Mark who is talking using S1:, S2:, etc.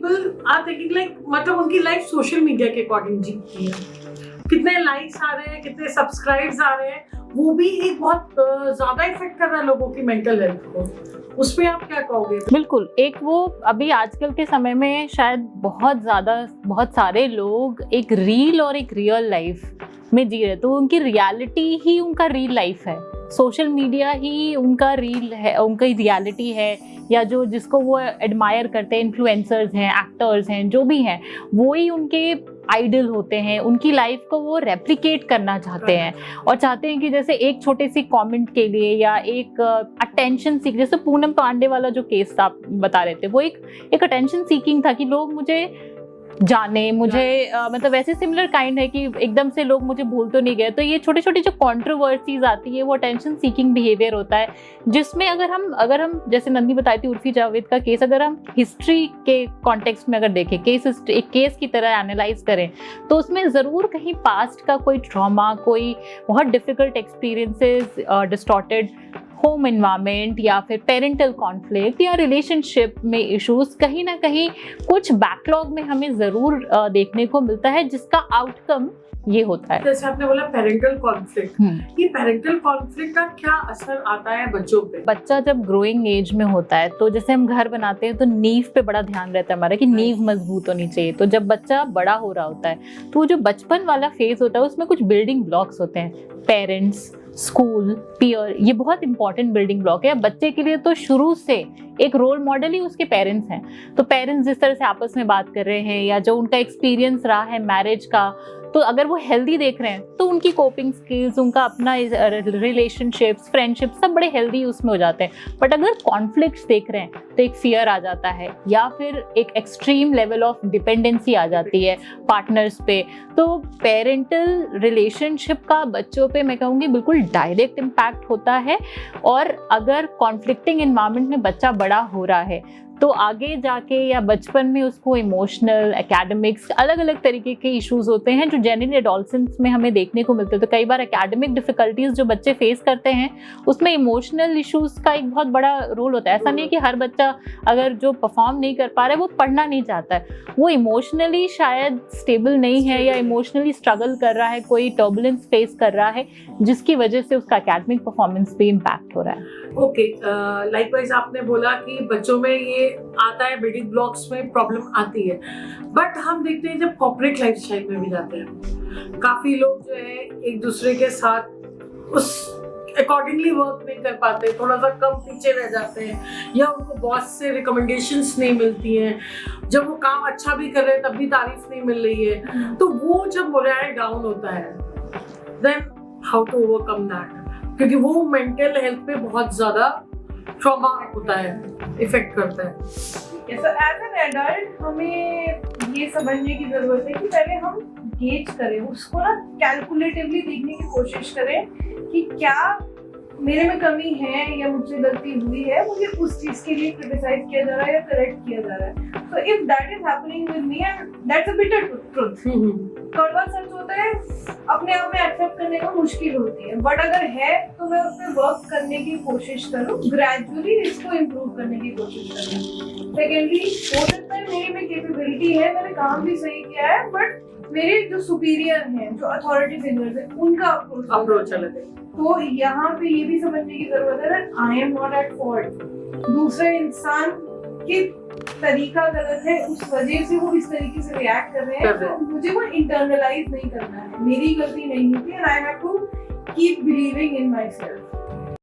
S1: People are thinking like मतलब उनकी life social media के अकॉर्डिंग जीती है, कितने लाइक्स आ रहे हैं, कितने सब्सक्राइब्स आ रहे हैं, वो भी एक बहुत ज्यादा इफेक्ट कर रहा है लोगों की मेंटल हेल्थ को। उस पे आप क्या कहोगे?
S2: बिल्कुल, एक वो अभी आजकल के समय में शायद बहुत सारे लोग एक रील और एक रियल लाइफ में जी रहे, तो उनकी रियलिटी ही उनका रियल लाइफ है, सोशल मीडिया ही उनका रील है, उनका रियलिटी है, या जो जिसको वो एडमायर करते हैं, इन्फ्लुएंसर्स हैं, एक्टर्स हैं, जो भी हैं, वो ही उनके आइडल होते हैं, उनकी लाइफ को वो रेप्लिकेट करना चाहते हैं और चाहते हैं कि जैसे एक छोटे सी कमेंट के लिए या एक अटेंशन सीक, जैसे पूनम पांडे वाला जो केस आप बता रहे थे, वो एक अटेंशन सीकिंग था कि लोग मुझे जाने, मुझे मतलब ऐसे सिमिलर काइंड है कि एकदम से लोग मुझे भूल तो नहीं गए। तो ये छोटे छोटे जो कंट्रोवर्सीज आती है वो अटेंशन सीकिंग बिहेवियर होता है, जिसमें अगर हम जैसे नंदी बताई थी उर्फी जावेद का केस, अगर हम हिस्ट्री के कॉन्टेक्स्ट में अगर देखें, एक केस की तरह एनालाइज करें, तो उसमें ज़रूर कहीं पास्ट का कोई ट्रॉमा, कोई बहुत difficult experiences, distorted home environment या फिर पेरेंटल कॉन्फ्लिक्ट या रिलेशनशिप में इश्यूज, कहीं ना कहीं कुछ बैकलॉग में हमें ज़रूर देखने को मिलता है, जिसका आउटकम ये होता है।
S1: जैसे आपने बोला पेरेंटल कॉन्फ्लिक्ट, ये पेरेंटल कॉन्फ्लिक्ट का क्या असर आता है बच्चों पे?
S2: बच्चा जब ग्रोइंग एज में होता है तो जैसे हम घर बनाते हैं तो नींव पे बड़ा ध्यान रहता है हमारा कि नींव मजबूत होनी चाहिए। तो जब बच्चा बड़ा हो रहा होता है तो जो बचपन वाला फेज होता है उसमें कुछ बिल्डिंग ब्लॉक्स होते हैं, पेरेंट्स, स्कूल, पीयर, ये बहुत इंपॉर्टेंट बिल्डिंग ब्लॉक है बच्चे के लिए। तो शुरू से एक रोल मॉडल ही उसके पेरेंट्स हैं। तो पेरेंट्स जिस तरह से आपस में बात कर रहे हैं या जो उनका एक्सपीरियंस रहा है मैरिज का, तो अगर वो हेल्दी देख रहे हैं तो उनकी कोपिंग स्किल्स, उनका अपना रिलेशनशिप्स, फ्रेंडशिप सब बड़े हेल्दी उसमें हो जाते हैं। बट अगर कॉन्फ्लिक्ट्स देख रहे हैं तो एक फियर आ जाता है या फिर एक एक्सट्रीम लेवल ऑफ डिपेंडेंसी आ जाती है पार्टनर्स पे। तो पेरेंटल रिलेशनशिप का बच्चों पे मैं कहूँगी बिल्कुल डायरेक्ट इम्पैक्ट होता है। और अगर कॉन्फ्लिक्टिंग एनवायरनमेंट में बच्चा बड़ा हो रहा है तो आगे जाके या बचपन में उसको इमोशनल, एकेडमिक्स, अलग अलग तरीके के इश्यूज होते हैं जो जनरली एडोलसेंस में हमें देखने को मिलते हैं। तो कई बार एकेडमिक डिफिकल्टीज जो बच्चे फेस करते हैं उसमें इमोशनल इश्यूज का एक बहुत बड़ा रोल होता है। ऐसा नहीं है कि हर बच्चा अगर जो परफॉर्म नहीं कर पा रहा है वो पढ़ना नहीं चाहता है, वो इमोशनली शायद स्टेबल नहीं है या इमोशनली स्ट्रगल कर रहा है, कोई टर्बुलेंस फेस कर रहा है, जिसकी वजह से उसका एकेडमिक परफॉर्मेंस पे इम्पैक्ट हो रहा है।
S1: ओके, लाइकवाइज आपने बोला कि बच्चों में ये आता है, बिल्डिंग ब्लॉक्स में प्रॉब्लम आती है। बट हम देखते हैं जब कॉर्पोरेट लाइफस्टाइल में भी जाते हैं, काफी लोग जो है एक दूसरे के साथ उस अकॉर्डिंगली वर्क नहीं कर पाते, थोड़ा सा कम पीछे रह जाते हैं या उनको बॉस से रिकमेंडेशंस नहीं मिलती हैं, जब वो काम अच्छा भी कर रहे हैं तब भी तारीफ नहीं मिल रही है। तो वो जब मोराल डाउन होता है, then how to overcome that? क्योंकि वो मेंटल हेल्थ पे बहुत ज्यादा ट्रॉमा होता है, इफेक्ट करता है।
S3: एज एन एडल्ट हमें ये समझने की जरूरत है कि पहले हम गेज करें, उसको ना कैलकुलेटिवली देखने की कोशिश करें कि क्या मेरे में कमी है या मुझसे गलती हुई है, मुझे उस चीज के लिए क्रिटिसाइज किया जा रहा है या करेक्ट किया जा रहा है। तो if that is happening with me and that's a bitter truth, कड़वा सच होता है, अपने आप में एक्सेप्ट करने का मुश्किल होती है। बट अगर है तो मैं उस पर वर्क करने की कोशिश करूँ, ग्रेजुअली इसको इम्प्रूव करने की कोशिश करूँ। सेकेंडली, हो सकता है मेरी में कैपेबिलिटी है, मैंने काम भी सही किया है, बट मेरे जो सुपीरियर हैं, जो अथॉरिटी फिगर्स हैं, उनका अप्रोच अलग है। तो यहाँ पे ये भी समझने की जरूरत है ना, I am not at fault, दूसरे इंसान की तरीका गलत है, उस वजह से वो इस तरीके से रिएक्ट कर रहे हैं, तो मुझे वो इंटरनलाइज नहीं करना है, मेरी गलती नहीं होती, and I have to keep believing in my self.